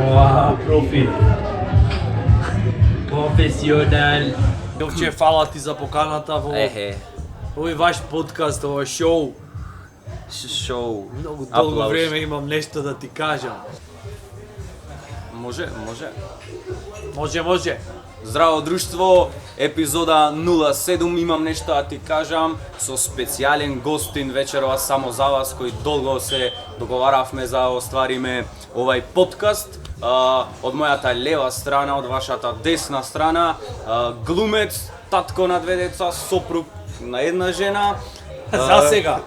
Профи. Професионал. Јовче, фала ти за поканата во овој ваш подкаст, ова шоу. Шоу. Многу долго време имам нешто да ти кажам. Може. Може. Здраво друштво, епизода 07, имам нешто да ти кажам со специјален гостин вечерова само за вас, кој долго се договаравме за оствариме овај подкаст. Од мојата лева страна, од вашата десна страна, глумец, татко на две деца, сопруг на една жена. За сега.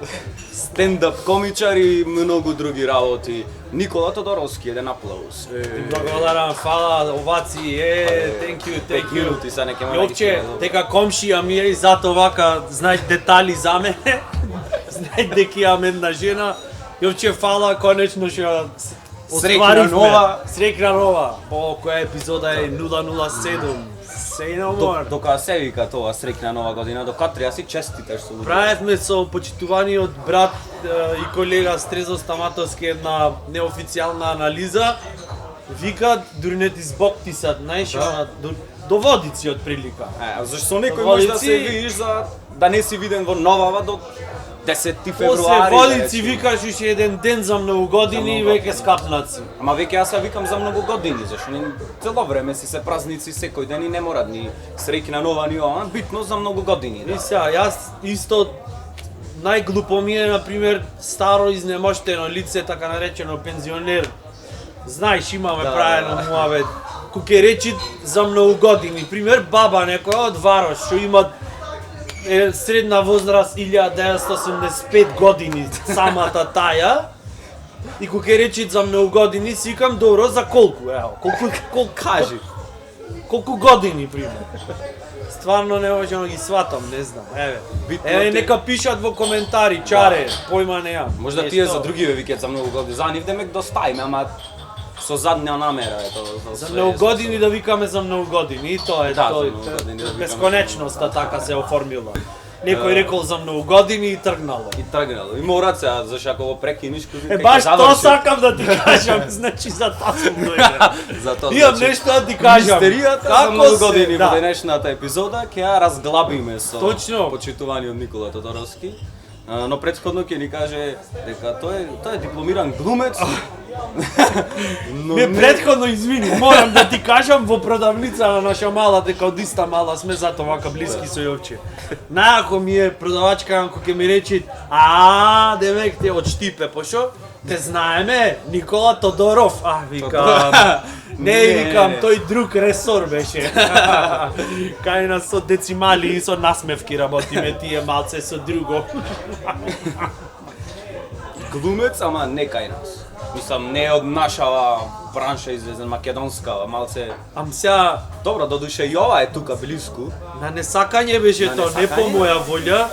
Стендап комичар и многу други работи. Никола Тодоровски, еден аплауз. Ти благодарам, фала, овации, thank you. Ти са неке ме Јовче, дека комшија ми е и зато вака знаеш детали за мене. Знаеш дека имам една жена. Јовче, фала, конечно што Срекна нова. По која епизода е 007. Say no more. Дока се вика тоа срекна нова година, дока треба си честиташ со луѓе. Правевме со почитуваниот брат и колега Стрезо Стаматовски една неофицијална анализа. Викат дури не ти збоктисат, знаеш, до водици од прилика. Зашто некој може да се видиш за да не си виден во новава до 10 февруари. После водици викаш уште еден ден за многу години и веќе скапнаци. Ама веќе јас ја викам за многу години, зашто не цело време си се празници секој ден и не мора ни среќна нова ни ова, битно за многу години. И сега, јас исто најглупо ми е, например, старо изнемоштено лице, така наречено пензионер. Знаеш, имаме правено муавет. Кој речи за многу години, пример баба некоја од Варош што има средна возраст 1985 години самата таја. И кога речи за многу години, си викам добро за колку, ево, колку кажи. Колку години пример. Стварно не можам да ги сватам, не знам. Еве нека пишат во коментари, чаре, појма неам. Можда тие за другиве викаат за многу години. За нив демек достајме, ама со задна намера е тоа. За многу години да викаме за многу години, и тоа е тоа. Бесконечноста така се оформила. Некој рекол за многу години и тргнало. И мора се, зашто ако го прекиниш, баш тоа сакам да ти кажам, значи за тоа сум дојден. Имам нешто да ти кажам. Мистеријата за многу години во денешната епизода ќе ја разглабиме со почитуваниот Никола Тодоровски. Но претходно ќе ни каже дека тој е дипломиран глумец. Не претходно, извини, морам да ти кажам во продавница на наша мала, дека од иста мала сме, затоа вака блиски со Јовче. Најако ми е продавачка кој ќе ми рече, демек те од Штипе, пошо? Те знаеме, Никола Тодоров. Викам. Не, викам, тој друг ресор беше. Кај нас со децимали и со насмевки работиме, тие малце со друго. Глумец, ама не кај нас. Мислам, не од нашава бранша известен македонскава, малце. Ам сега добро, додуше и ова е тука блиску. На несакање беше тоа, не по моја волја.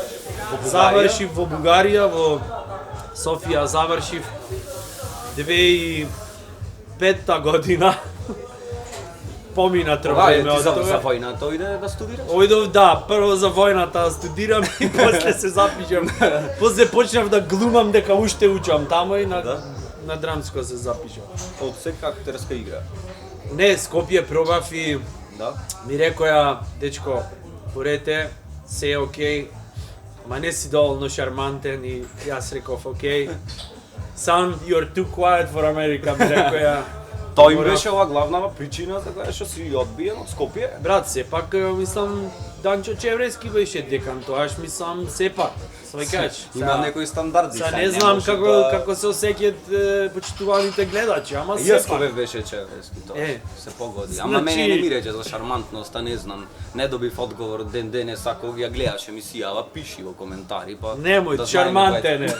Завршив во Бугарија, во Софија завршив 2005 година. Помина време од тоа. За војната ојде да студираш? Ојдов, прво за војната да студирам и после се запишам. После почнав да глумам дека уште учам таму и на драмско се запишам. Од секоја актерска игра? Не, Скопје пробав и ми рекоја, дечко, порете, се е окей, ма не си доволно шармантен и јас реков окей. Son, you're too quiet for America, ми рекоја. Тоа им беше ова главнава причина за која што си одбиен од Скопје? Брат, сепак, мислам, Данчо Чеврески беше декан, тоаш мислам, сепак, сваќаш. Има некои стандарди. Са не знам како се осеќаат почитуваните гледачи, ама сепак. Јескове беше Чеврески, тоа се погоди. Ама мене не ми рече за шармантноста, не знам. Не добив одговор ден денес, ако ја гледаш емисијава, пиши во коментари, па. Немој, шармантен е.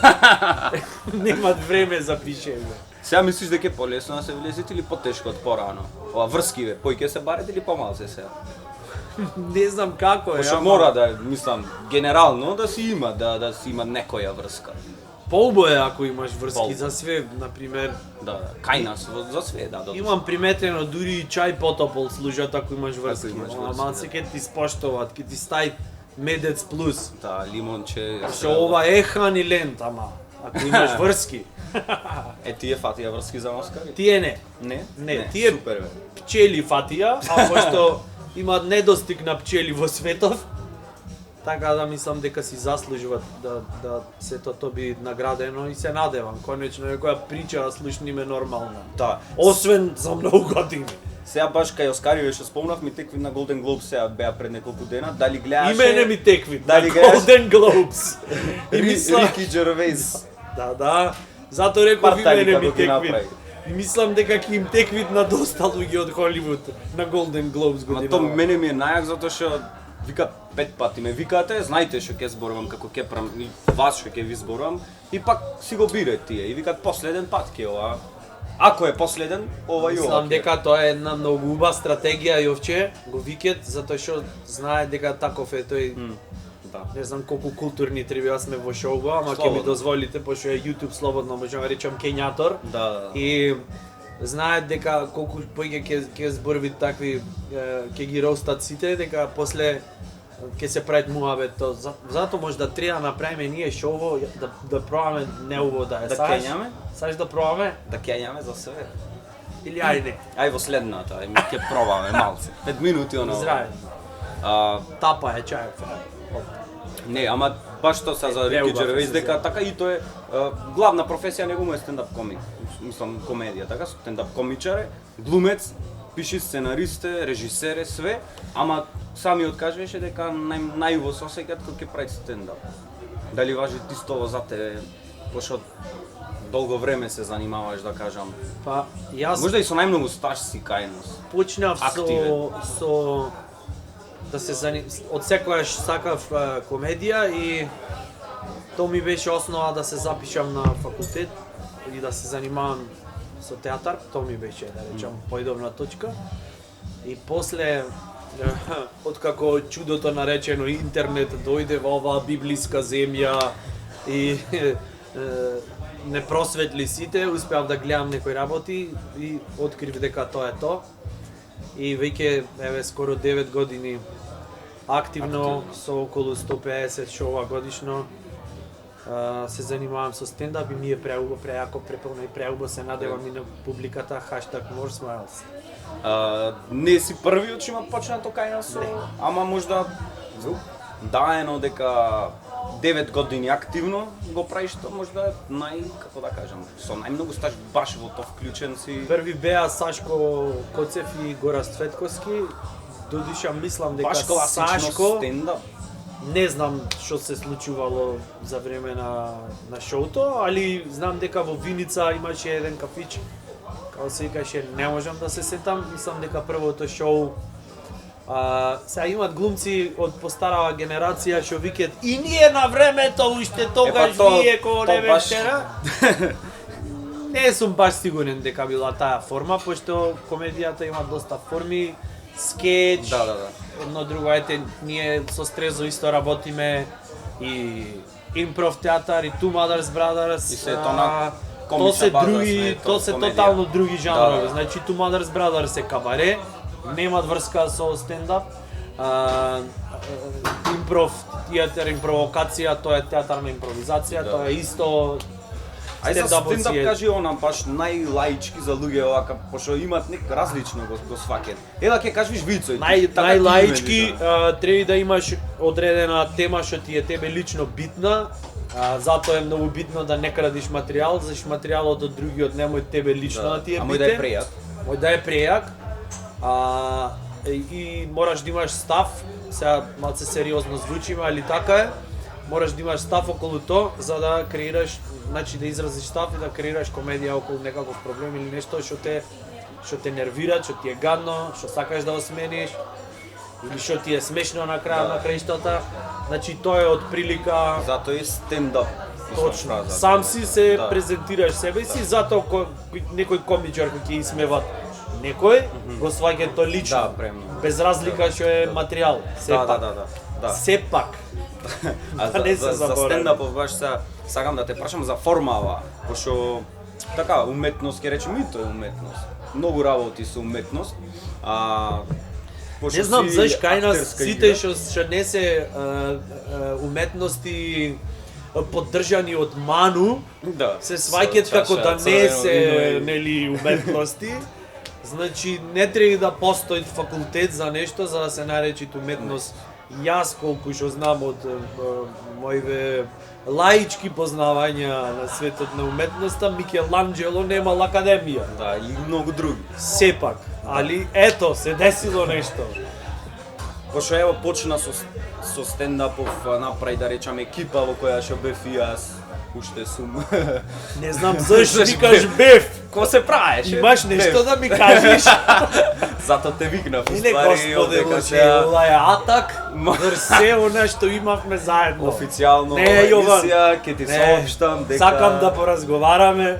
Немат време за пишење. Сега мислиш дека е полесно да се влезете или потешко од порано? Ова врскиве, пој ќе се барете или помалце сега? Не знам како е. Пошто мора да, мислам, генерално да си има, да си има некоја врска. Поубаво е ако имаш врски за све, например. Кај нас, за све, Имам приметено дури и чај потопол служат ако имаш врски. Малце ќе ти споштоват, ќе ти стај медец плюс. Лимонче. Што ова ехан и лент, ама. Ако имаш врски. Тие фатија врски за Оскари? Тие не. Не, тие супер бе. пчели фатија, а пошто имаат недостиг на пчели во светов, така да мислам дека си заслужуваат да сето тоа би наградено и се надевам конечно некоја прича да слушниме нормално. Да. Освен за многу години. Сега баш кај Оскари што спомнав ми текви на Golden Globes сега беа пред неколку дена, дали гледаше? И мене ми текви. Дали на гледаш? Golden Globes. И мислам, Рики Джервейс. да. Затоа реков и Партали мене ми како ги текви. направи. И мислам дека ќе им теквит на доста луѓе од Холивуд на Golden Globes Ма година. то мене ми е најак затоа што вика 5 пати ме викате, знаете што ќе зборувам како ќе прам и вас што ќе ви зборувам и пак си го бирате тие и викат последен пат ќе ова. Ако е последен, ова и ова. Мислам дека тоа е една многу убава стратегија Јовче, го викет затоа што знае дека таков е тој. Да. Не знам колку културни треба сме во шоуго, ама ќе ми Слободно. дозволите пошто е YouTube слободно, можам да речам кењатор. Да. И знаат дека колку поиќе ќе зборви такви ќе ги ростат сите, дека после ќе се прават муабет то. Затоа може да треба да направиме ние шоуво да пробаме неуво да е. Да Сакаш? кењаме? Сакаш да пробаме? Да кењаме за себе. Или ајде. Ај во следната, ај ми ќе пробаме малце. 5 минути оно. Здраве. Тапа е чајот. Не, ама баш тоа са за Рики Неубав Джервейс се дека за. така и тоа е главна професија него е стендап комик. Мислам комедија, така стендап комичар е, глумец, пише сценаристе, режисер е све, ама самиот кажеше дека најубаво се осеќаат кога ќе прави стендап. Дали важи исто за тебе, пошто долго време се занимаваш да кажам. Па јас Можда и со најмногу стаж си кај нас. почнав Активен. со да се од секогаш сакав комедија и тоа ми беше основа да се запишам на факултет и да се занимавам со театар, тоа ми беше да речам поидовна точка. И после откако чудото наречено интернет дојде во оваа библиска земја и не просветли сите, успеав да гледам некои работи и открив дека тоа е тоа. И веќе еве скоро 9 години активно со околу 150 шоуа годишно се занимавам со стендап и ми е прејако преполно и преубаво се надевам и на публиката #more smiles. Не си првиот што има почнато кај нас, ама можда даено дека 9 години активно го правиш тоа, можда е како да кажам, со најмногу стаж баш во тоа вклучен си. Први беа Сашко Коцев и Гораст Цветковски. Додуша мислам дека Баш класично Сашко стендап. не знам што се случувало за време на шоуто, али знам дека во Виница имаше еден кафич, како се викаше, не можам да се сетам, мислам дека првото шоу сега имат глумци од постарава генерација што викат и ние на времето уште тогаш вие кога не вештера. Не сум баш сигурен дека била таа форма, пошто комедијата има доста форми, скеч, Да. едно друго, ете, ние со Стрезо исто работиме и импров театар и Two Mothers Brothers. И се тоа на Тоа комична се база други, сме, тоа се комедија. тотално други жанрови. Да. Значи Two Mothers Brothers е кабаре, немат врска со стендап. Импров театар, импровокација, тоа е театарна импровизација, Да. тоа е исто Ај за стендапот стендап си е. кажи она баш најлаички за луѓе овака, пошто имат различно го сваќаат. Ева ќе кажеш вицој. Најлаички треба да имаш одредена тема што ти е тебе лично битна. Затоа е многу битно да не крадиш материјал, зашто материјалот од другиот немој тебе лично да ти е битен. Мој да е прејак. Мој да е прејак. И мораш да имаш став, сега малце сериозно звучиме, али така е. Мораш да имаш став околу тоа за да креираш, значи да изразиш став и да креираш комедија околу некаков проблем или нешто што те нервира, што ти е гадно, што сакаш да осмениш или што ти е смешно на крај на краиштата. Значи тоа е од прилика Затоа е стендап. точно. Сам си се презентираш себе си, затоа некој комичар кој ќе исмеват некој, го сваќа тоа лично. Да, премно. Без разлика што е материјал. Да. Сепак. А не се за заборави. стендапов баш сакам да те прашам за формава, пошто така уметност ќе речеме и тоа е уметност. Многу работи со уметност. Не знам заш кај нас актерска сите игра. што не се уметности поддржани од ману, Да. се сваќаат како да не црвено се вино и- нели уметности. Значи не треба да постои факултет за нешто за да се наречи уметност. Јас колку што знам од моите лаички познавања на светот на уметноста, Микеланджело немал академија. Да, и многу други. Сепак, али ето се десило нешто. Пошто ево почна со стендапов, направи да речам екипа во која што бев и јас, уште сум. Не знам зашто Заш викаш бев. бев. Ко се праеше? Имаш нешто да ми кажеш? Зато те викнав, Иле уствари, господе овдека Боже, сега ова е атак врз се она што имавме заедно. официјално Не, ова Јован. емисија, ќе ти соопштам дека... Сакам да поразговараме.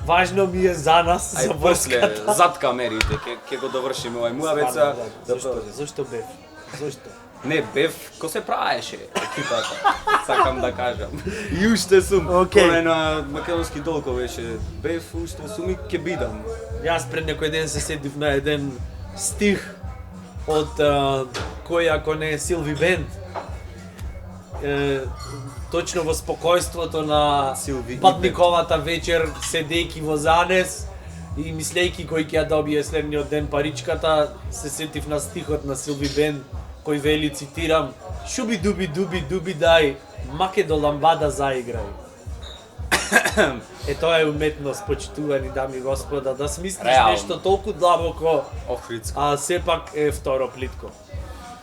Важно ми е за нас, Ај за после, врската. зад камерите, ќе го довршиме овај муавеца. Стварно, да. Зошто бев? Зошто? Не, бев, ко се праеше екипата, сакам да кажам. И уште сум, Океј. кој на македонски долго беше, бев, уште сум и ќе бидам. Јас пред некој ден се седив на еден стих од кој ако не е Силви Бенд. Точно во спокојството на Силви и патниковата вечер, седејќи во Занес и мислејќи кој ќе ја добие следниот ден паричката, се сетив на стихот на Силви Бенд кој вели, цитирам: "Шуби дуби дуби дуби дај, маке до ламбада заиграј." Е, тоа е уметност, почитувани дами и господа, да смислиш Реално. нешто толку длабоко, Охридско. а сепак е второ плитко.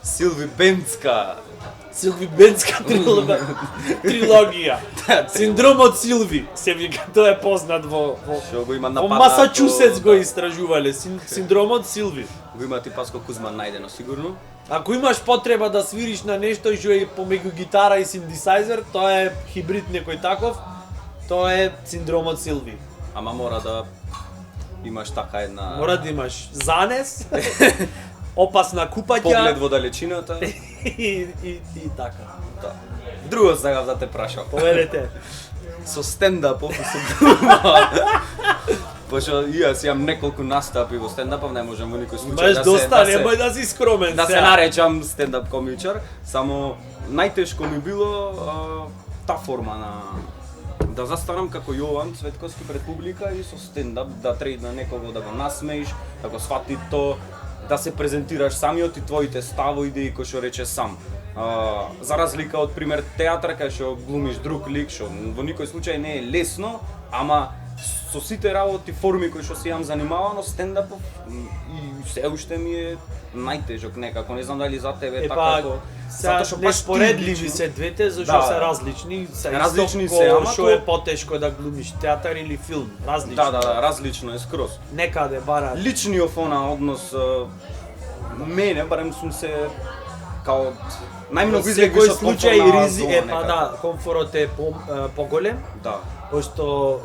Силви Бенцка. Силви Бенска трилогија. Синдромот Силви, се вика, тоа е познат во Што го има во нападнато. Масачусетс го истражувале, синдромот Силви. Го има ти Паско Кузман најдено, сигурно. Ако имаш потреба да свириш на нешто што е помеѓу гитара и синтесайзер, тоа е хибрид некој таков, тоа е синдромот Силви. Ама мора да имаш така една... Мора да имаш занес, опасна купаќа поглед во далечината. и така. Да. Друго сакав да те прашам. Повелете. Со стендапов и со глума. Пошто и јас имам неколку настапи во стендапов, не можам во никој случај Имаш доста, немој да си скромен да се сега. наречам стендап комичар, само најтешко ми било та форма на да застанам како Јован Цветковски пред публика и со стендап да трейна некого да го насмеиш, да го свати то, да се презентираш самиот и твоите ставови идеи кои што рече сам. За разлика од пример театар кај што глумиш друг лик, што во никој случај не е лесно, ама со сите работи, форми кои што се имам занимавано, стендапов и се уште ми е најтежок некако, не знам дали за тебе така како... Сега што неспоредливи лично- се двете, зашто Да. се различни. Се Различни исто се, ко ама што ко- е потешко да глумиш театар или филм, различно. Да, различно е скроз. Некаде бара. Личниот она однос мене барем сум се као најмногу Во излегуваш секој од случај комфортна ризи зона е некако. да, комфорот е поголем, Да. пошто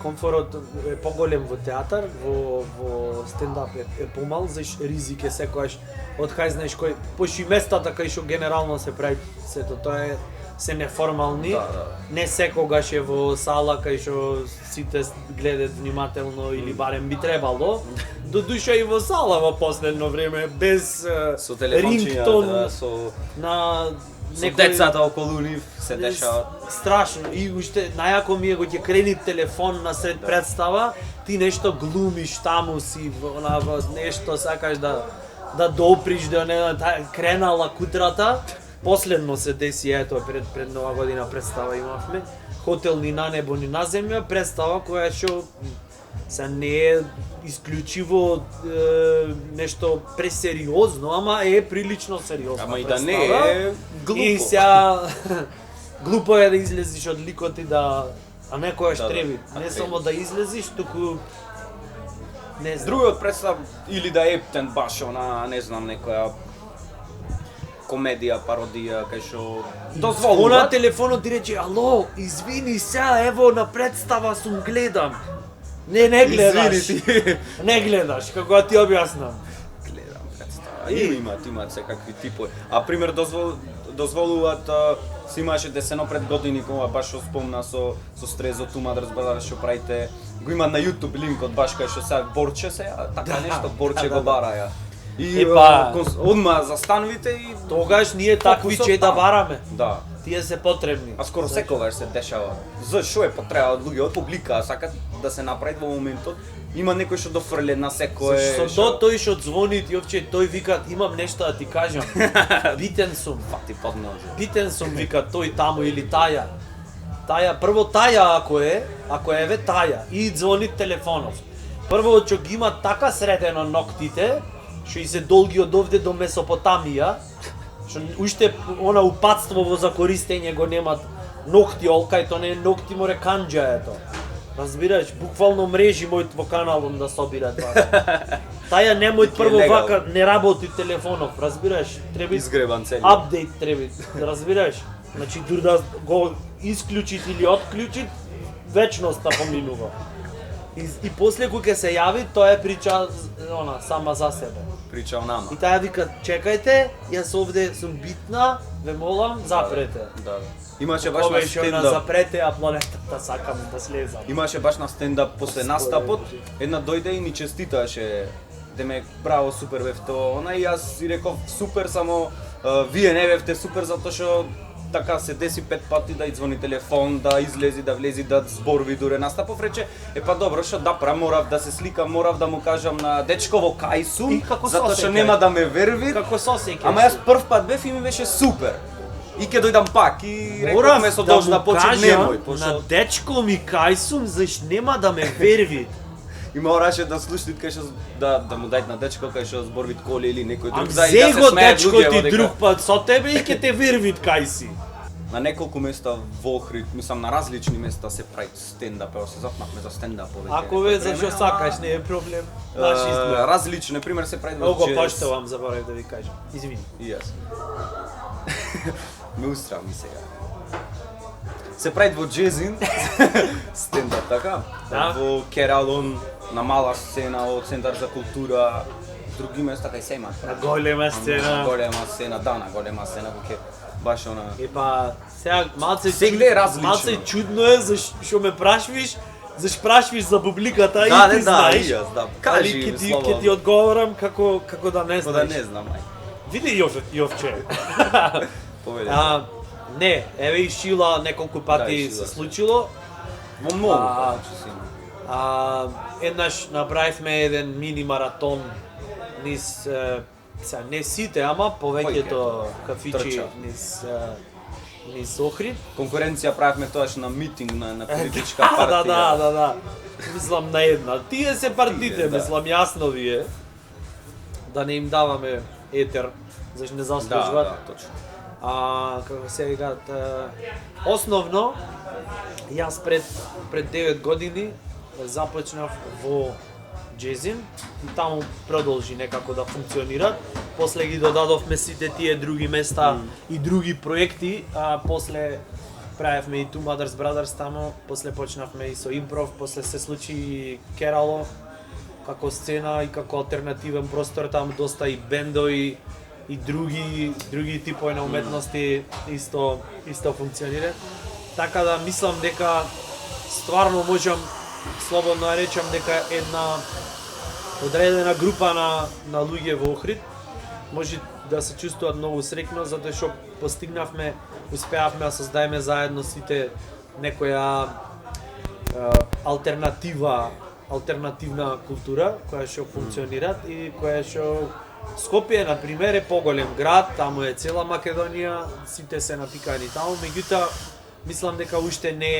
комфорот е поголем во театар, во стендап е помал, заш ризик е секојаш од кај знаеш кој, пошто и местата кај што генерално се прави сето тоа е се неформални, Да. не секогаш е во сала кај што сите гледаат внимателно или барем би требало. Додуша и во сала во последно време без Со телефончињата, рингтон со на со децата околу нив се дешават. Страшно. И уште најако ми е го ќе крени телефон на сред представа, ти нешто глумиш таму си во нешто сакаш да доприш до не кренала кутрата. Последно се деси ето пред нова година представа имавме. Хотел ни на небо ни на земја, представа која што се не е исклучиво нешто пресериозно, ама е прилично сериозно. Ама и да не е глупо. И сега глупо е да излезиш од ликот и да а некојаш Да, треби. Не треби. само да излезиш, туку не знам. Другиот представ или да е ептен баш она, не знам, некоја комедија, пародија, кај што Она дозволува. телефонот ти рече: "Ало, извини сега, ево на представа сум гледам." Не гледаш. Извини ти. Не гледаш, како да ти објаснам. Гледам представа. Имаат секакви типови. А пример дозволуваат си имаше десено пред години кога баш што спомна со Стрезо Тумадрс Брадарс што правите. Го има на YouTube линкот баш кај што сега Борче се, така Да, нешто Борче да, го да. бараја. И Епа. одма застановите и Тогаш ние такви Фокусот че да таму. бараме. да. Тие се потребни. А скоро секогаш се дешава. Зашо е потреба луѓе публика сакат да се направи во моментот. Има некој што дофрле на секое. Зашто тој што звони ти овче, тој вика имам нешто да ти кажам. Битен сум. ти поднал. Битен сум вика тој таму или таја. Таја, прво таја ако е ве таја и звони телефонов. Прво што ги има така средено ноктите, што и се долги од овде до Месопотамија, што уште она упатство во закористење го немат ногти олкај, то не е ногти море канџа е то. Разбираш, буквално мрежи мојот во каналом да собира тоа. Таја немој прво легал. вака не работи телефонов, разбираш? Треба Изгребан цели. апдейт треба, разбираш? Значи дури да го исклучит или отклучит, вечноста поминува. И после кога ќе се яви, тоа е прича она сама за себе. Прича о нама. И таја вика, чекајте, јас овде сум битна, ве молам, запрете. Да. Имаше баш на Кове што на стендап. запрете, а планетата сакам да слезам. Имаше баш на стендап после настапот, една дојде и ни честиташе. Деме, браво, супер бевте, она и јас си реков супер, само вие не бевте супер затоа што така се деси 5 пати да извони телефон, да излези, да влези, да зборови дуре настапов, рече, па добро, што да правам, морав да се сликам, морав да му кажам на дечко во кај сум, И како затоа што сосеќај. нема да ме верви. Како сосеќаш? Ама јас прв пат бев и ми беше супер. И ќе дојдам пак и Морав рековме со да должна му почит кажам немој, на пошто дечко ми кај сум, заш нема да ме верви. и мораше да слушнит кај што да му дајт на дечко кај што зборвит коли или некој А друг взе го дечко ти дека- друг пат со тебе и ќе те вервит кај си. На неколку места во Охрид, мислам на различни места се прави стендап, ево се запнавме за стендап овде. Ако ве зашо сакаш, не е проблем. Наш избор. Различно, например, се прави во Много джез. поштовам, заборав да ви кажам. Извини. И јас. Ме устра ми сега. Се прави во Джезин, стендап, така? Да. Во Кералон, на мала сцена, во Центар за култура, други места кај се имаат. На голема сцена. Голема сцена, да, на голема сцена во Кер. Баш она. Епа, сега малце Сегде е различно. Малце чудно е зашо ме прашвиш, прашвиш за публиката и Да, ти не, да, знаеш. и јас, да. Али Кажи ќе им ти слободно. ќе ти одговорам како да не Како да знаеш. не знам, ај. Види Јовче. Повеќе. Не, еве и Шила неколку пати и Шила се се. случило. Во многу А, случаи се има. Еднаш направивме еден мини маратон низ сега не сите, ама повеќето кафичи трча. низ Охрид. Конкуренција правевме тоаш на митинг на политичка Да, партија. да. Мислам на една. Тие се партите, Тие, да. мислам јасно ви е. Да не им даваме етер, зашто не Да, заслужуваат. да, точно. Како се викаат, основно јас пред 9 години започнав во Джезин и таму продолжи некако да функционира. После ги додадовме сите тие други места и други проекти, а после правевме и Two Mothers Brothers таму, после почнавме и со импров, после се случи и Керало како сцена и како алтернативен простор, таму доста и бендови и други типови на уметности исто функционира. Така да мислам дека стварно можам слободно да речам дека една одредена група на луѓе во Охрид може да се чувствуваат многу среќно затоа што успеавме да создаеме заедно сите некоја алтернативна култура која што функционира и која што Скопје на пример е поголем град, таму е цела Македонија, сите се натикани таму, меѓутоа мислам дека уште не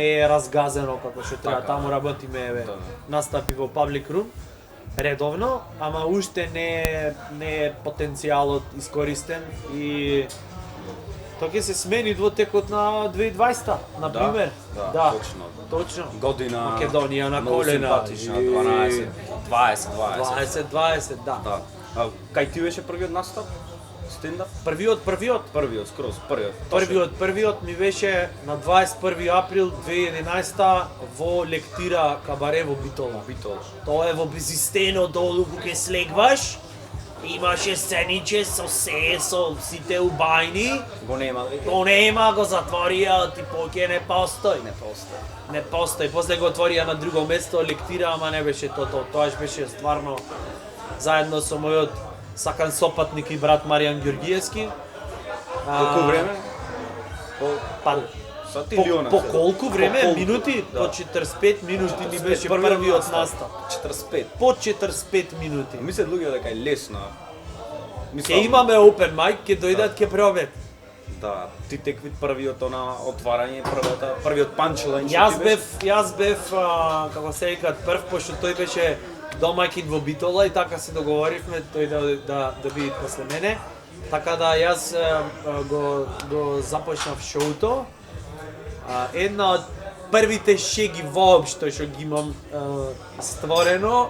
е разгазено како што треба. Така, Таму работиме еве да. настапи во Public Room редовно, ама уште не е потенцијалот искористен и тоа ќе се смени во текот на 2020, на пример. да, точно. Година Македонија на многу колена. симпатична, И- 20. да. Да. А кај ти беше првиот настап? Стендап? Првиот Првиот, скроз првиот. Првиот ми беше на 21 април 2011 во лектира Кабаре во Битола. Тоа е во Безистено долу кога ќе слегваш. Имаше сцениче со сите убајни. Го нема ли? Го нема, го затворија, типо ќе не постои. Не постои. После го отворија на друго место, лектира, ама не беше тоа. Тоаш беше стварно заедно со мојот сакан сопатник и брат Маријан Ѓоргиевски. Колку време? Па, Сат или она? по колку време? По колку? Минути? Да. По 45 минути ни беше Првиот првиот настап. 45. По 45 минути. Мислат луѓе дека е лесно. Ќе имаме open mic, ќе дојдат, ќе пробат. Да, ти тек вид првиот она отварање, првиот панчлайн Јас бев, како се викаат, прв, пошто тој беше домаќин во Битола и така се договоривме тој да биде после мене. Така да јас го започнав шоуто. Една од првите шеги воопшто што ги имам створено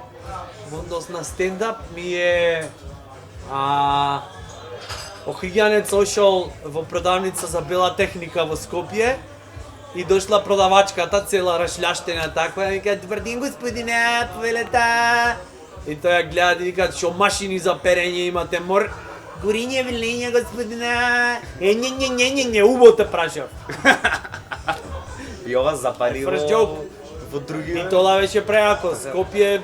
во однос на стендап ми е Охриѓанец ошол во продавница за бела техника во Скопје и дошла продавачката цела рашљаштена таква и вика добар ден господине, повелета. И тој ја гледа и вика што машини за перење имате мор Гориње велење господине. Не, убаво те прашав. И ова запали First joke. во други. Битола беше преако, Скопје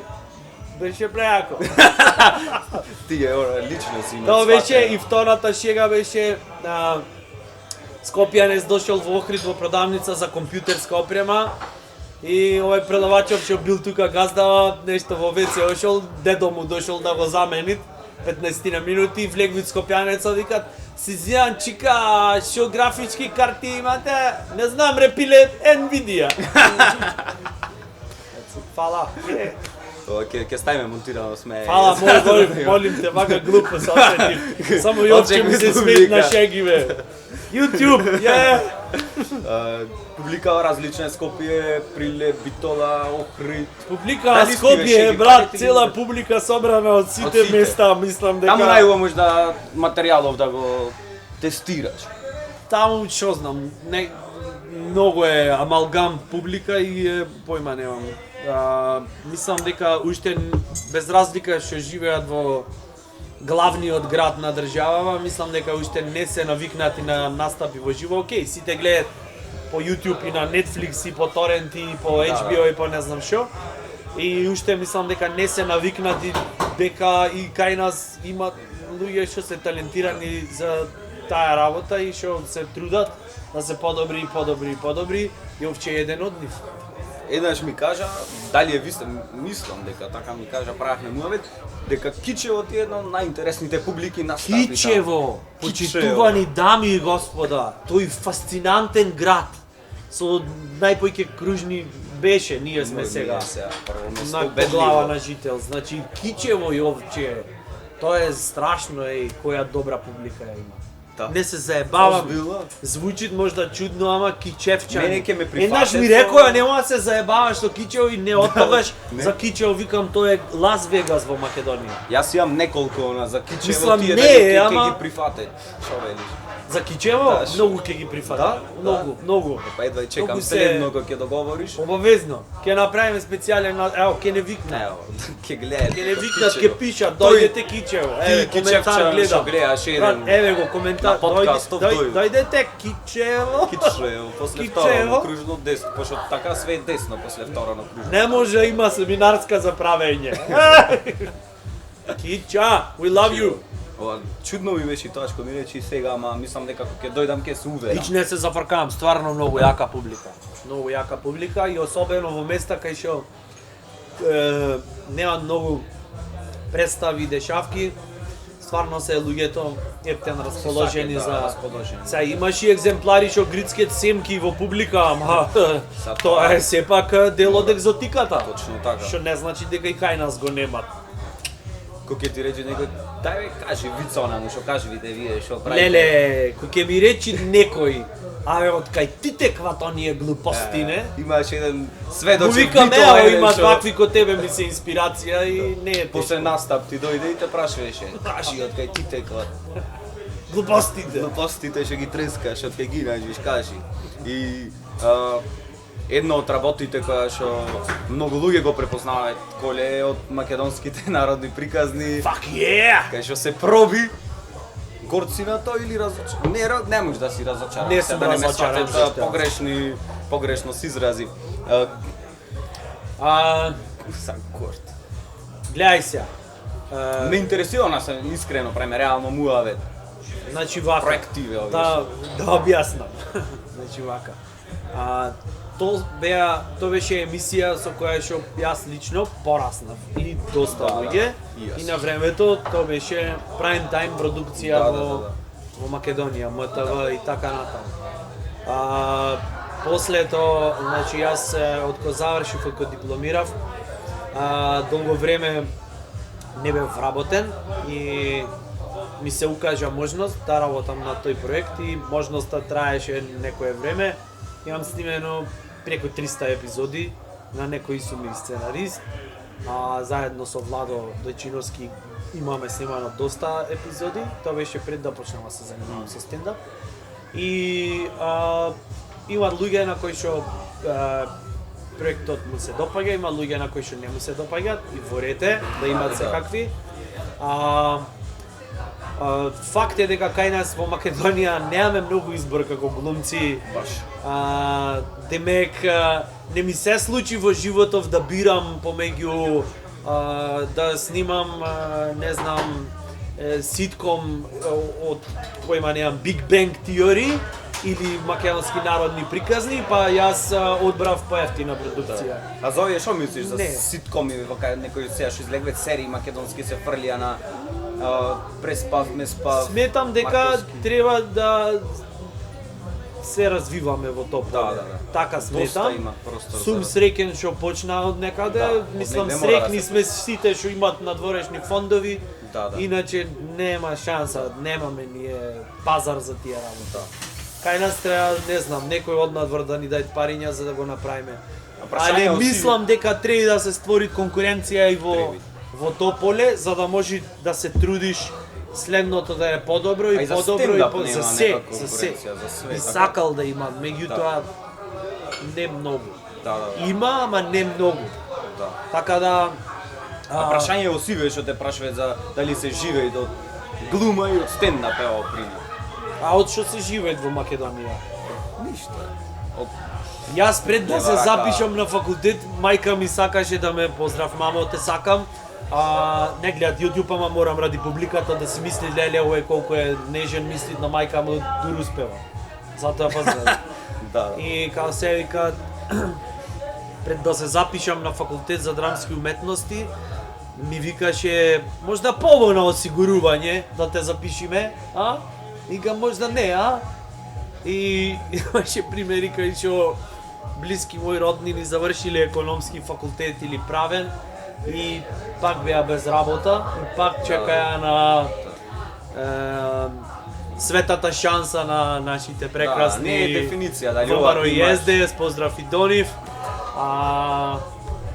беше преако. Тие лично си има. Тоа беше и втората шега беше Скопјанец дошол во Охрид во продавница за компјутерска опрема и овој продавачов што бил тука газдава нешто во ВЦ ошол, дедо му дошол да го замени 15 на минути, влег вид Скопјанецот викат Сизијан чика, шо графички карти имате? Не знам, репиле Nvidia. Фала. Тоа ќе ставиме монтирано сме. Фала, молим те, вака глупо се осетив. Само Јовче ми се смет на шеги, бе. YouTube, Публика различна Скопје, Прилеп, Битола, Охрид. Публика Дали Скопје, шеги, брат, кажете ги. цела публика собрана од сите сите. места, мислам дека... Таму најубаво можда материјалов да го тестираш. Таму што знам, многу е амалгам публика и појма немам. Мислам дека уште без разлика што живеат во главниот град на државава, мислам дека уште не се навикнати на настапи во живо. Океј, сите гледаат по YouTube и на Netflix и по торрент и по HBO и по не знам што. И уште мислам дека не се навикнати дека и кај нас има луѓе што се талентирани за таа работа и што се трудат да се подобри и овче е еден од нив. Еднаш ми кажа, дали е вистина, мислам дека така ми кажа, правевме муавет, дека Кичево ти е една од најинтересните публики на стапи. Кичево, почитувани дами и господа, тој фасцинантен град со најпојќе кружни беше, ние сме сега на глава на жител. Значи Кичево и овче, тоа е страшно и која добра публика ја има. Не се заебавам. Звучи можда чудно, ама кичевчани. Мене ќе ме прифатат. Еднаш ми рекоа нема да се заебаваш со Кичево и не оттогаш за Кичево викам тоа е Лас Вегас во Македонија. Јас имам неколку за Кичево, Мислам, тие не, дека ама- ќе ги прифатат. Шо велиш? За Кичево Да, многу ќе ги прифатат. Да? Многу. Па едва и чекам Многу се- следно кога ќе договориш. Обавезно. Ќе направиме специјален, ево, ќе не викна. Ево, ќе гледаат. Ќе не викнат, ќе пишат, дојдете Кичево. Еве, коментар Кичевчан гледам. што гледаш еден Брат, еве го коментар, на подкастов, дојдете Кичево. Кичево, после Кичево. второ на кружно десно, пошто така све е десно после второ на кружно. Не може има семинарска за правење. Кича, we love you. Ова, чудно ми беше тоа што ми речи сега, ама мислам дека кога ќе дојдам ќе се уверам. Ич не се зафркавам, стварно многу јака публика. Многу јака публика и особено во места кај што нема многу представи и дешавки. Стварно се луѓето ептен расположени да, за расположени. Сега имаш и екземплари што грицкиот семки во публика, ама Са тоа е сепак дел од екзотиката. Точно така. Што не значи дека и кај нас го немат. Кога ќе ти рече некој, дај бе кажи вица онаму, што кажи виде вие што правите. Леле, кој ќе ми речи некој, абе од кај ти текват оние глупости, не? Имаш еден Му сведочек викам, Битола, ево, еден има што такви ко тебе ми се инспирација и не е после тешко. настап ти дојде и те прашуваше. Кажи од кај ти текват. Глупостите. Глупостите што ги трескаш, од кај ги најдеш, кажи. И едно од работите која што многу луѓе го препознаваат, коле е од македонските народни приказни, Fuck yeah! кај што се проби горцината или разочаран. Не може да си разочаран. Не сум Сега ме разочаран, сватете, што? погрешно се изрази. А, Сам горд. гледај се. Ме интересира нас искрено, преме реално муавет. Значи вака. Проективи овие. Да објаснам. Значи вака. То беше емисија со која што јас лично пораснав и доста луѓе. И на времето то беше прайм тајм продукција во Македонија, МТВ и така натаму. После тоа, значи јас откако завршив, откако дипломирав, долго време не бев вработен и ми се укажа можност да работам на тој проект и можноста траеше некое време. Имам снимено преку 300 епизоди, на некои сум и сценарист, заедно со Владо Дојчиновски имаме снимано доста епизоди. Тоа беше пред да почнам да се занимавам со стендап. И има луѓе на кои што проектот му се допаѓа, има луѓе на кои што не му се допаѓаат и ворете да имаат секакви. Факт е дека кај нас во Македонија немаме многу избор како глумци. Демек не ми се случи во животов да бирам помеѓу да снимам не знам ситком од којма немам Big Bang Theory или македонски народни приказни, па јас одбрав поевтина продукција. А за овие што мислиш за ситкоми вака некои сега што излегве серии македонски се фрлија на преспав, ме спав. Сметам дека треба да се развиваме во топ. Така сметам. Сум среќен што почна од некаде. Мислам среќни сме сите што имаат надворешни фондови. Иначе нема шанса, немаме ние пазар за тие работи. Кај нас треба, не знам, некој од надвор да ни даде париња за да го направиме. Але мислам дека треба да се створи конкуренција и во тоа поле, за да може да се трудиш следното да е подобро и подобро и за се. И сакал да има, меѓутоа не многу. Има, ама не многу. Така да прашање е осиве што те прашуваме за дали се живее од глума и од стендап ево пример. А од што се живее во Македонија? Ништо. Јас пред да се запишам на факултет, мајка ми сакаше да ме поздрав, мамо, те сакам. Не гледат YouTube, ама морам ради публиката да си мисли леле овој колку е нежен, мисли на мајка му дур успева. Затоа поздрав. И као се вика пред да се запишам на факултет за драмски уметности, ми викаше можда поволно осигурување да те запишиме, Вика можда не, И имаше примери кај што блиски мои роднини завршиле економски факултет или правен и пак беа без работа и пак чекаја на светата шанса на нашите прекрасни. Не е дефиниција дали ова и СДС, поздрав и Донив.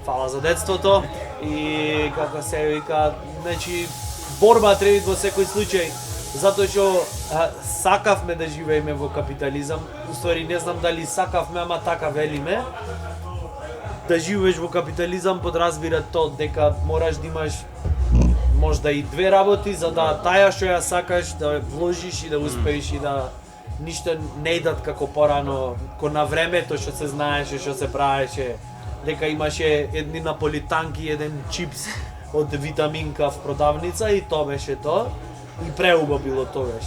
Фала за детството и како се вика, значи борба треба во секој случај. Затоа што сакавме да живееме во капитализам, уствари не знам дали сакавме, ама така велиме. Да живееш во капитализам подразбира тоа дека мораш да имаш можда и две работи за да таја што ја сакаш да вложиш и да успееш и да ништо не идат како порано, на времето што се знаеше, што се правеше, дека имаше едни наполитанки, еден чипс од витаминка в продавница и тоа беше тоа. И преубаво било тогаш.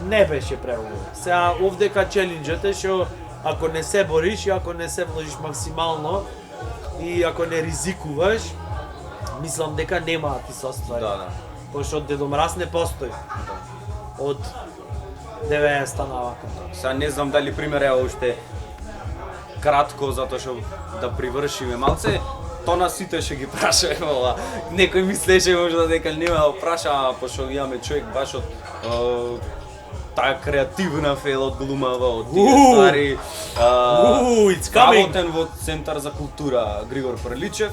Не беше преубаво. Сега овдека челенџът е што ако не се бориш и ако не се вложиш максимално и ако не ризикуваш, мислам дека нема да ти се оствари. Пошто Дедо Мраз не постои. Од 90-та навака. Сега не знам дали пример е уште кратко затоа што да привршиме малце. То на сите ќе ги прашаме ова. Некој мислеше можда дека нема да праша, пошто имаме човек баш од таа креативна фел од глумава, од тие ствари. Работен во Центар за култура Григор Прличев.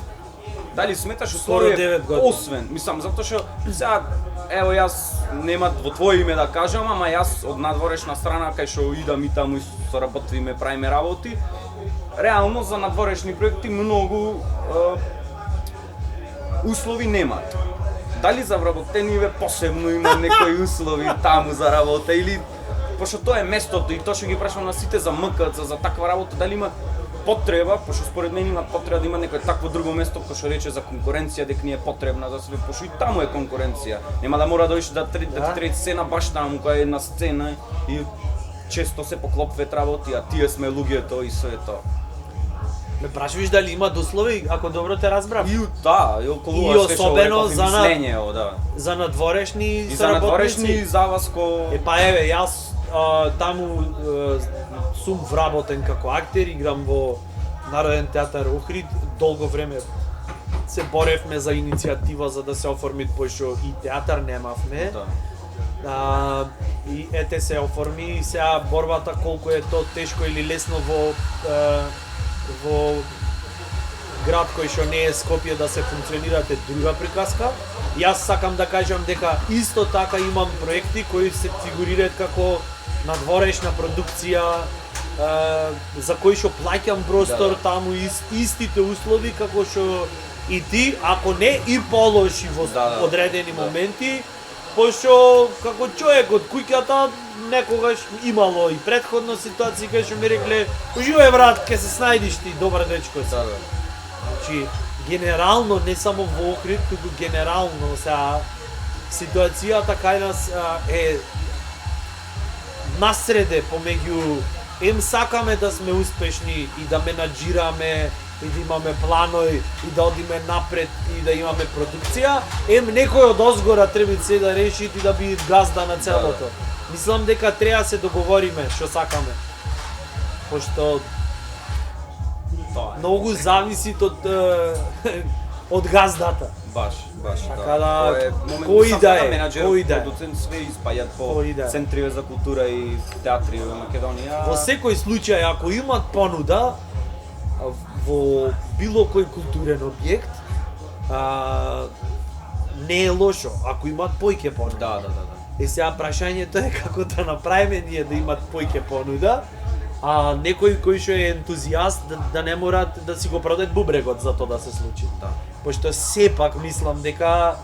Дали сметаш скоро 9 години? Освен, мислам затоа што сега ево јас нема во твое име да кажам, ама јас од надворешна страна кај што идам и таму соработиме, правиме работи. Реално за надворешни проекти многу услови немат. Дали за вработениве посебно има некои услови таму за работа или пошто тоа е местото и тоа што ги прашувам на сите за МКЦ, за таква работа, дали има потреба, пошто според мене има потреба да има некое такво друго место кој што рече за конкуренција дека ни е потребна за све, пошто и таму е конкуренција. Нема да мора да дојдеш да ти трети сцена баш таму која е една сцена и често се поклопвет работи, а тие сме луѓето и све тоа. Ме прашуваш дали има дослови, ако добро те разбрав? И да, и околу И ова све што особено реков, и за мислење, да. За надворешни И за надворешни за вас ко еве, јас таму сум вработен како актер, играм во Народен театар Охрид, долго време се боревме за иницијатива за да се оформи, пошто и театар немавме. Да. И ете се оформи и сега борбата колку е то тешко или лесно во град кој што не е Скопје да се функционирате друга приказка. Јас сакам да кажам дека исто така имам проекти кои се фигурираат како надворешна продукција, за кои што плаќам простор таму истите услови како што и ти, ако не и полоши во одредени моменти, пошто како човек од куќата некогаш имало и претходно ситуации кај што ми рекле уживај брат, ќе се снајдиш ти, добар дечко си. Значи, генерално, не само во Охрид, туку генерално сега ситуацијата кај нас е насреде помеѓу сакаме да сме успешни и да менаџираме и да имаме планови и да одиме напред и да имаме продукција, некој од озгора треба се да реши и да биде газда на целото. Мислам дека треба се договориме што сакаме. Пошто многу зависи од газдата. Баш, така да. Кој да е, кој да е, продуцент све испајат по центриве за култура и театри во Македонија. Во секој случај, ако имат понуда во било кој културен објект, не е лошо, ако имат појќе понуда. Да. Сега прашањето е како да направиме ние да имат појќе понуда, а некој кој што е ентузијаст да не мора да си го продадат бубрегот за тоа да се случи. Пошто сепак мислам дека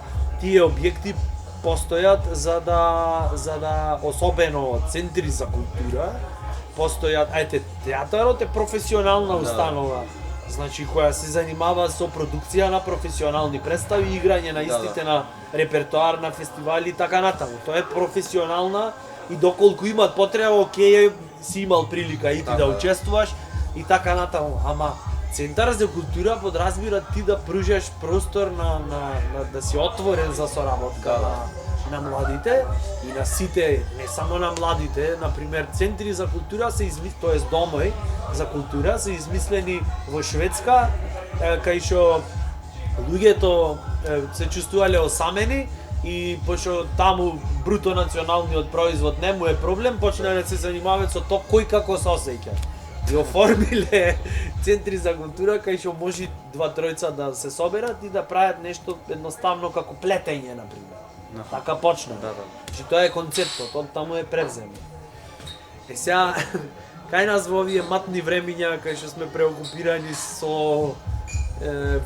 тие објекти постојат за да особено центри за култура постојат. Театарот е професионална установа. Значи која се занимава со продукција на професионални представи, играње на истите на репертоар на фестивали и така натаму. Тоа е професионална и доколку имат потреба, окей, си имал прилика и ти да учествуваш и така натаму. Ама Центар за култура подразбира ти да пружаш простор да си отворен за соработка на младите и на сите, не само на младите. Например, центри за култура се тоа е домови за култура се измислени во Шведска, кај што луѓето се чувствувале осамени и пошто таму бруто националниот производ не му е проблем, почнале да се занимаваат со тоа кој како се осеќа. И оформиле центри за култура кај што може два-тројца да се соберат и да прават нешто едноставно како плетење, например. Така почна. Значи тоа е концептот, од таму е превземо. Сега, кај нас во овие матни времиња, кај што сме преокупирани со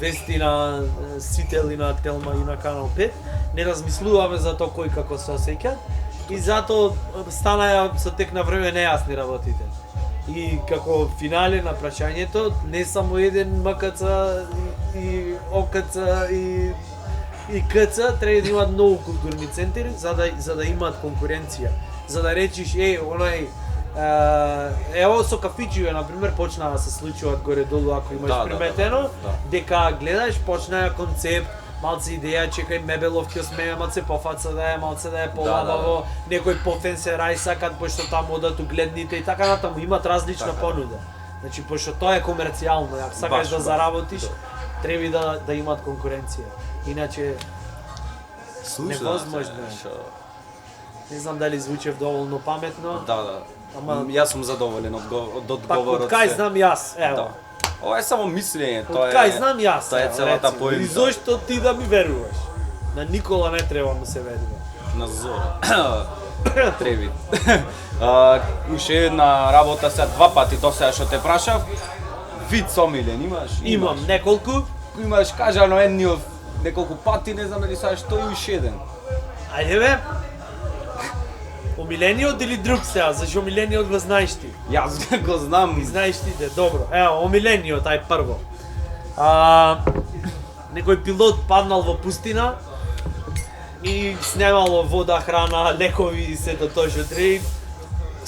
вести на Сител и на Телма и на Канал 5, не размислуваме за тоа кој како се осеќа и затоа станаја со тек на време нејасни работите. И како финале на прашањето, не само еден МКЦ и ОКЦ и КЦ треба да имаат многу културни центри за да имаат конкуренција. За да речиш, онај ево со кафичиве, например, почнаа да се случуваат горе-долу, ако имаш приметено, дека гледаш, почнаа концепт, малце идеја, чекај мебелов ќосме, малце пофаца да е, малце да е полабаво, некој пофен се рај сакат, пошто таму одат угледните и така натаму, имат различна понуда. Значи, пошто тоа е комерцијално, ако сакаш да заработиш, треба да имаат конкуренција. Иначе, невозможно е. Не знам дали звучев доволно паметно. Ама јас сум задоволен од одговорот. Од кај знам јас, ево. Ова е само мислење, тоа е. Од кај знам јас, тоа е целата поента. И зошто ти да ми веруваш? На Никола не треба му се верува. На Зора. Треби. Уште една работа сега два пати до сега што те прашав. Вид сомилен имаш? Имам неколку. Имаш кажано едниот неколку пати, не знам дали сега што и уште еден. Ајде бе. Омилениот или друг сега? Зашо омилениот го знаеш ти? Јас го знам. Знаеш ти де, добро. Ево, омилениот, ај прво. Некој пилот паднал во пустина и снемало вода, храна, лекови и сето тоа што треба.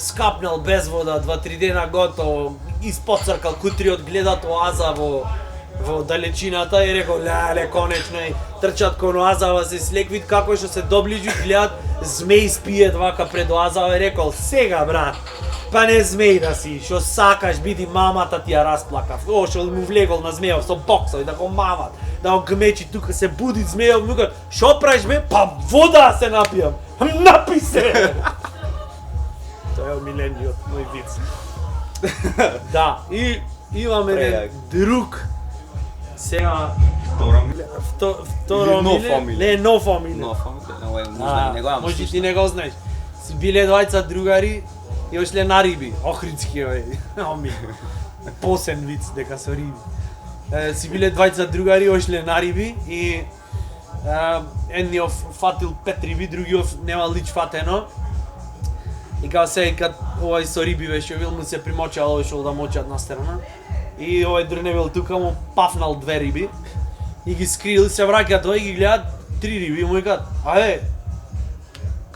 Скапнал без вода, 2-3 дена готово, испоцркал кутриот, гледат оаза во далечината и рекол, леле, конечно, и трчат кон оазава, се слеквит како што се доближи, гледат, змеј спиет вака пред оазава и рекол, сега брат, па не змеј да си, што сакаш, биди мамата ти ја расплакав, што му влегол на змејов со боксови, да го мават, да го гмечи тука, се буди змејов, нука, што правиш бе? Па вода се напијам, напи се! Тоа е омилениот мој виц. Да, и имаме еден друг, сега второ омилен, не нов омилен. Може ти не го знаеш. Си биле двајца другари и ошле на риби, Охридски оми. Посен виц дека со риби. Си биле двајца другари, ошле на риби и едниот фатил 5 риби, другиот нема лич фатено. И као се, кад овај со риби беше бил, му се примочал, овој шол да мочат на страна. И овој дрневил тука, му пафнал 2 риби. И ги скрил, се враќа тој и ги гледат 3 риби. И му викат, ајде,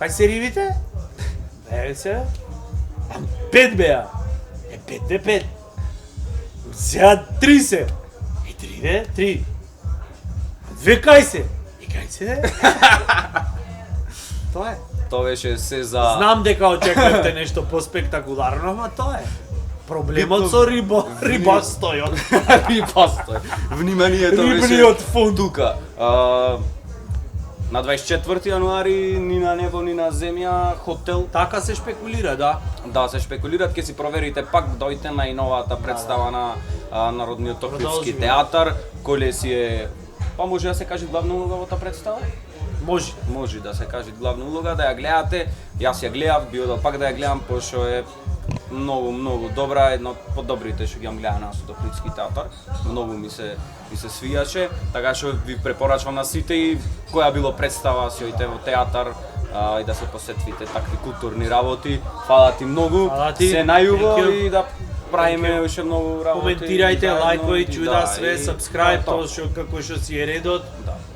кај се рибите? Се, 5 беа. 5 де 5. Сега 3 се. 3 де 3. 2 кај се? И кај се де? Тоа е. Тоа беше се за... Знам дека очекувате нешто поспектакуларно, ама тоа е. Проблемот со рибостојот. Рибостој. Вниманието беше... Рибниот фонд. Тука. На 24 јануари ни на небо, ни на земја, хотел. Така се шпекулира, да. Да, се шпекулират, ќе си проверите пак, дојте на и новата представа на Народниот Охридски театар, кој си е... Па може да се каже главна улога во таа представа? Може да се каже главна улога, да ја гледате. Јас ја гледав, био пак да ја гледам, пошто е многу добра, една од подобрите што ги јам гледа на Охридски театар. Многу ми се свијаше, така што ви препорачувам на сите и која било представа, си ојте во театар и да се посетвите такви културни работи. Фала ти многу, се најубаво и да правиме уште многу работи. Коментирајте, лајкој, чуда све, subscribe, тоа што како што си е редот.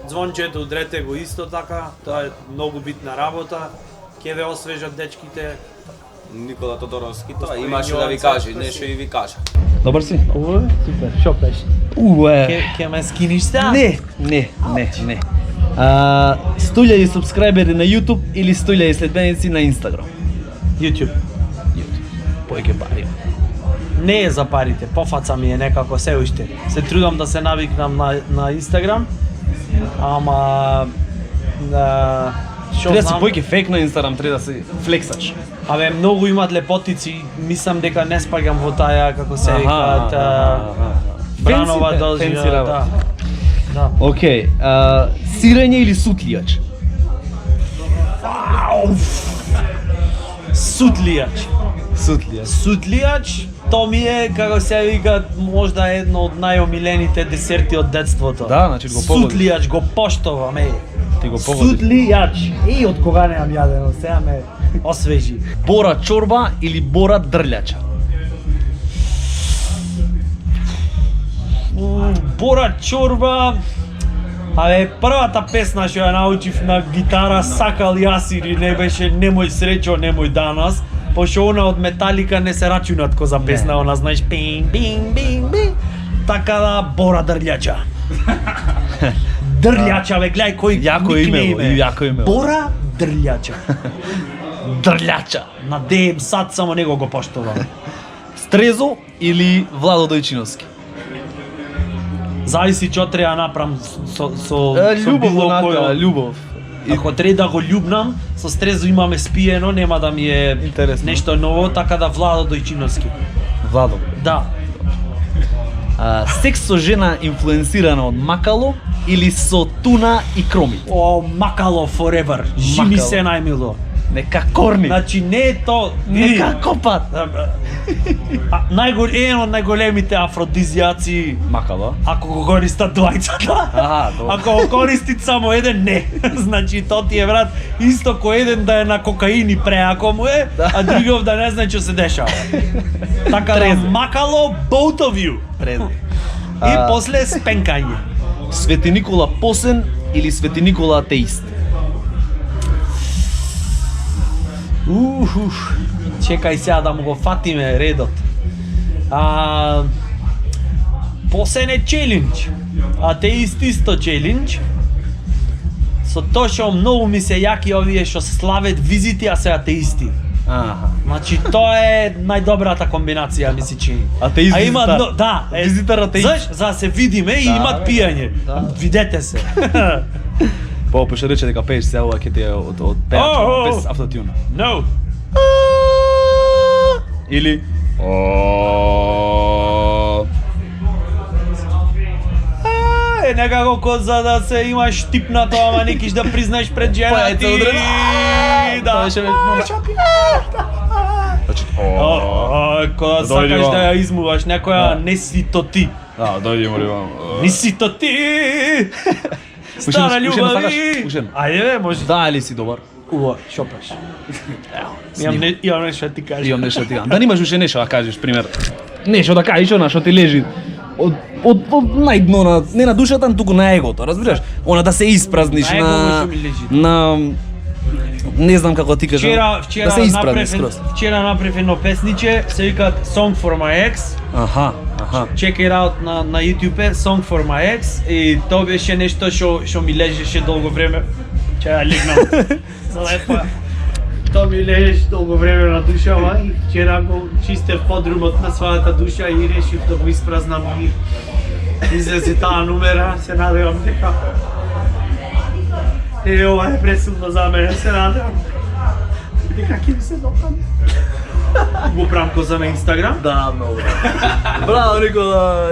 Звончето удрете го исто така, тоа е многу битна работа. Ќе ве освежат дечките. Никола Тодоровски, тоа имаше да ви каже, нешто и ви кажа. Добар си? Супер, шо пеш? Ке ме скиниш сега? Не. 100.000 субскрайбери на YouTube или 100.000 следбеници на Instagram? YouTube. Поеќе пари. Не е за парите, пофаца ми е некако се уште. Се трудам да се навикнам на Instagram, ама Треба да си поеќе фейк на Instagram, треба да си флексаш. Абе, многу имат лепотици, мислам дека не спагам во таа, како се викаат, бранова должина. Да. Океј, сирење или сутлијач? Сутлијач. Сутлијач, то ми е, како се вика, можда едно од најомилените десерти од детството. Да, значи го погоди. Сутлијач, го поштовам, Ти го погоди. Сутлијач. Од кога немам јадено, сега ме освежи. Бора чорба или бора дрљача? Бора чорба. Абе, првата песна што ја научив на гитара сакал јас или не беше Немој среќо, немој данас. Пошто она од Металика не се рачунат ко за песна, она знаеш пинг, бинг, бинг, бинг. Така да, Бора дрљача. Дрљача, бе, гледај кој Јако име. Бора дрљача. Дрљача. Надеем сад само него го поштовам. Стрезо или Владо Дојчиновски? Зависи што треба направам со љубов, било кој. љубов. Ако треба да го љубнам, со Стрезо имаме спиено, нема да ми е интересно. Нешто ново, така да Владо Дојчиновски. Владо. Да. Секс со жена инфлуенсирана од макало или со туна и кроми? О, макало forever. Жими Макало. се најмило. Нека корни. Значи не е то, Нека копат. Еден од најголемите афродизијаци, Макало. ако го користат двајцата, Аха, добро. ако го користит само еден, не. Значи, то ти е, брат, исто кој еден да е на кокаин и преако му е, а другиот да не знае што се дешава. Така да Трезе. макало both of you. Пред. И после спенкање. Свети Никола посен или Свети Никола атеист? Чекај сега да му го фатиме редот. Посен е челендж. Атеист исто челендж. Со тоа што многу ми се јаки овие што слават визити, а се атеисти. Аха. Значи тоа е најдобрата комбинација ми се чини. Атеист, А има визитар. да, Визитар атеист. Знаеш, за да се видиме и Да, имат бе, пиење. да. Видете се. Попе ще рече дека пееш се ова ќе ти е од пеач, О, без автотюна. No. Или Е, некако ко за да се имаш типнато, ама некиш да признаеш пред жена Па, ти. ето одрено. Да. Тоа беше Значи, Кога Дојди сакаш вам. да ја измуваш некоја, Да. не си то ти. дојди моли вам. Не си то ти. Стара ушено љубави. сакаш? Ушено. Ајде бе, може. Да, ли си добар? Уво, шопаш. Имам нешто да ти кажам. Имам нешто да ти кажам. Да немаш уште нешто да кажеш, пример. Нешто да кажеш она што ти лежи од најдно на не на душата, туку на егото, разбираш? Она да се испразниш На его на што ми лежи. на не знам како ти кажам. Вчера да се испразниш скроз. вчера направив едно песниче, се викаат Song for my ex. Аха. Check it out на YouTube, Song for my ex, и тоа беше нешто што ми лежеше долго време. Че ја легнам. За лепа. Тоа ми лежеше долго време на душава и вчера го чистев подрумот на својата душа и решив да го испразнам и излезе таа номера, се надевам дека ова е пресудно за мене, се надевам дека ќе ми се допадне. Го правам ко за на Инстаграм. Да, многу. Браво, Никола.